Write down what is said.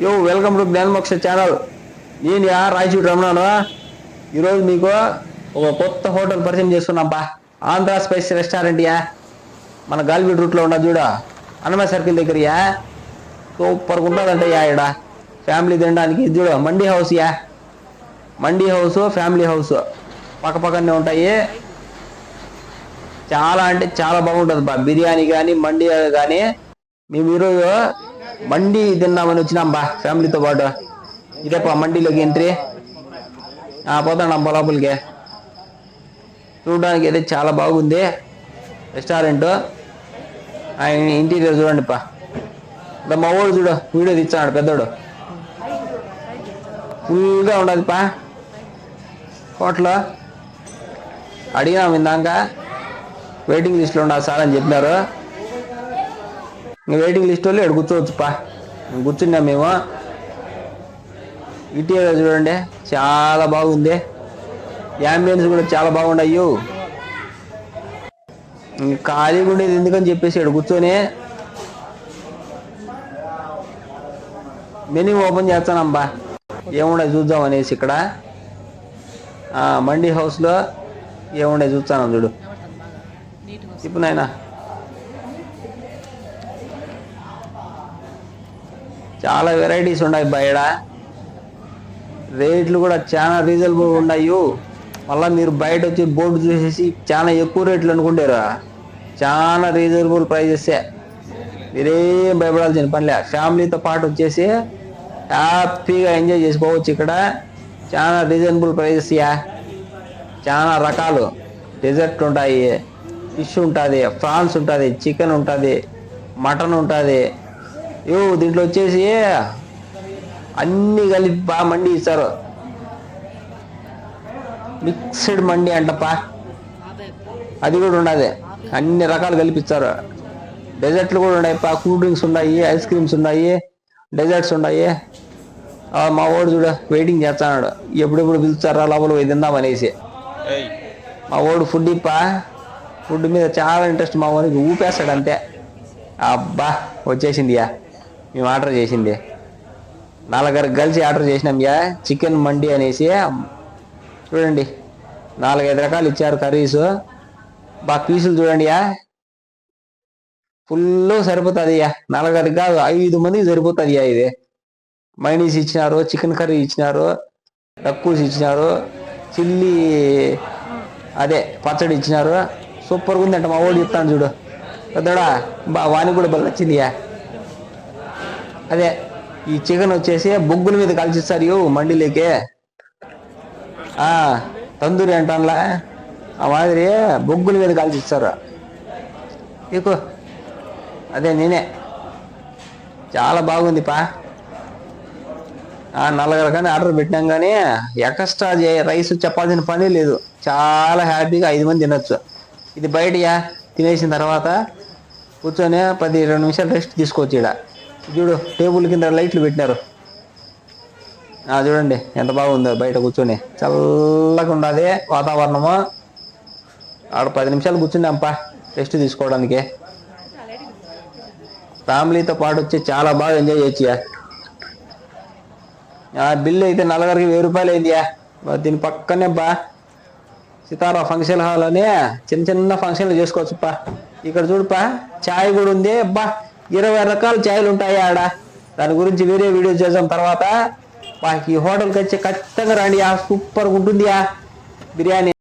Yo welcome to జ్ఞానమోక్ష channel. నేను రాయచూటి రమణాను. ఈరోజు మీకు ఒక కొత్త హోటల్ పరిచయం చేస్తున్నాంపా. ఆంధ్ర స్పైస్ రెస్టారెంట్ మన గాలివీడ్ రూట్లో ఉన్నది చూడ, అన్నమయ్య సర్కిల్ దగ్గర సూపర్గా ఉంటుందంటే ఇక్కడ ఫ్యామిలీ తినడానికి. ఇది చూడ mandi house mandi house family house పక్క పక్కనే ఉంటాయి. చాలా అంటే చాలా బాగుంటుంది బా. బిర్యానీ కానీ మండీ కానీ. మేము ఈరోజు మండీ తిన్నామని వచ్చినాం బా ఫ్యామిలీతో పాటు. ఇదేపా మండీలోకి ఎంట్రీ. పోతాం లోపలికి. చూడడానికి అయితే చాలా బాగుంది రెస్టారెంట్. ఆయన ఇంటీరియర్ చూడండి పా. మా వాడు చూడు వీడియో తీస్తున్నాడు పెద్దోడు. ఫుల్గా ఉండదు పా హోటల్. అడిగినాము ఇందాక వెయిటింగ్ లిస్ట్లో ఉండాలి సార్ అని చెప్పినారు. ఇంకా వెయిటింగ్ లిస్ట్ వాళ్ళు ఇక్కడ కూర్చోవచ్చు పా. కూర్చున్నాం మేము. ఇంటీరియర్ చూడండి చాలా బాగుంది. యాంబియన్స్ కూడా చాలా బాగున్నాయి. ఖాళీగా ఉండేది ఎందుకని చెప్పేసి ఇక్కడ కూర్చొని మెనూ ఓపెన్ చేస్తానమ్మా. ఏముండే చూద్దాం అనేసి ఇక్కడ మండీ హౌస్లో ఏముండే చూస్తాను చూడు. ఇప్పుడు నాయనా చాలా వెరైటీస్ ఉన్నాయి బయట. రేట్లు కూడా చాలా రీజనబుల్ ఉన్నాయి. మళ్ళీ మీరు బయట వచ్చి బోర్డు చూసేసి చాలా ఎక్కువ రేట్లు అనుకుంటారు. చాలా రీజనబుల్ ప్రైజెసే. మీరేం భయపడాల్సిన పనిలే. ఫ్యామిలీతో పాటు వచ్చేసి హ్యాపీగా ఎంజాయ్ చేసుకోవచ్చు. ఇక్కడ చాలా రీజనబుల్ ప్రైజెస్ చాలా రకాలు డెజర్ట్ ఉంటాయి, ఫిష్ ఉంటుంది, ప్రాన్స్ ఉంటుంది, చికెన్ ఉంటుంది, మటన్ ఉంటుంది. దీంట్లో వచ్చేసి అన్నీ కలిపి బాగా మండి ఇస్తారు. మిక్స్డ్ మండి అంటప్పా. అది కూడా ఉండదు. అన్ని రకాలు కలిపిస్తారు. డెజర్ట్లు కూడా ఉన్నాయి పా. కూల్ డ్రింక్స్ ఉన్నాయి, ఐస్ క్రీమ్స్ ఉన్నాయి, డెజర్ట్స్ ఉన్నాయి. మా వాడు చూడ వెయిటింగ్ చేస్తున్నాడు. ఎప్పుడెప్పుడు పిలుస్తారా లోపల పోయి తిందామనేసి. మా వాడు ఫుడ్ ఫుడ్ మీద చాలా ఇంట్రెస్ట్. మా వాడికి ఊపేస్తాడు అంతే. అబ్బా వచ్చేసింది మేము ఆర్డర్ చేసింది. 4 కలిసి ఆర్డర్ చేసినాం చికెన్ మండి అనేసి. చూడండి 4-5 రకాలు ఇచ్చారు కర్రీస్. బాగా పీసులు చూడండి ఫుల్ సరిపోతుంది. 4 కాదు 5 మందికి సరిపోతుంది ఇది. మైనీస్ ఇచ్చినారు, చికెన్ కర్రీ ఇచ్చినారు, డక్కూస్ ఇచ్చినారు, చిల్లీ అదే పచ్చడి ఇచ్చినారు. సూపర్గా ఉందంట. మా వాడు చెప్తాను చూడు పెద్దడా. వానికి కూడా బాగా నచ్చింది. అదే ఈ చికెన్ వచ్చేసి బొగ్గుల మీద కాల్చిస్తారు మండీలోకి. తందూరి అంటానులా ఆ మాదిరి బొగ్గుల మీద కాల్చిస్తారు. ఎక్కువ అదే నేనే. చాలా బాగుంది పా. 4 కానీ ఆర్డర్ పెట్టినాం కానీ ఎక్స్ట్రా రైస్ చెప్పాల్సిన పని లేదు. చాలా హ్యాపీగా 5 మంది తినొచ్చు. ఇది బయట తినేసిన తర్వాత కూర్చొని 10-20 నిమిషాలు రెస్ట్ తీసుకోవచ్చు. ఇక్కడ చూడు టేబుల్ కింద లైట్లు పెట్టినారు. చూడండి ఎంత బాగుందో బయట కూర్చొని. చల్లగా ఉండదు వాతావరణము. ఆడ 10 నిమిషాలు కూర్చున్నాంపా రెస్ట్ తీసుకోవడానికి. ఫ్యామిలీతో పాటు వచ్చి చాలా బాగా ఎంజాయ్ చేయొచ్చు. బిల్లు అయితే నలుగురికి 1000 రూపాయలు అయింది. దీని పక్కనే సితారా ఫంక్షన్ హాల్ అని చిన్న ఫంక్షన్లు చేసుకోవచ్చు పా. ఇక్కడ చూడుపా ఛాయ్ కూడా ఉంది. 20 రకాల ఛాయలు ఉంటాయి ఆడ. దాని గురించి వేరే వీడియో చేసాం తర్వాత. ఈ హోటల్కి వచ్చి ఖచ్చితంగా రండి. సూపర్గా ఉంటుంది బిర్యానీ.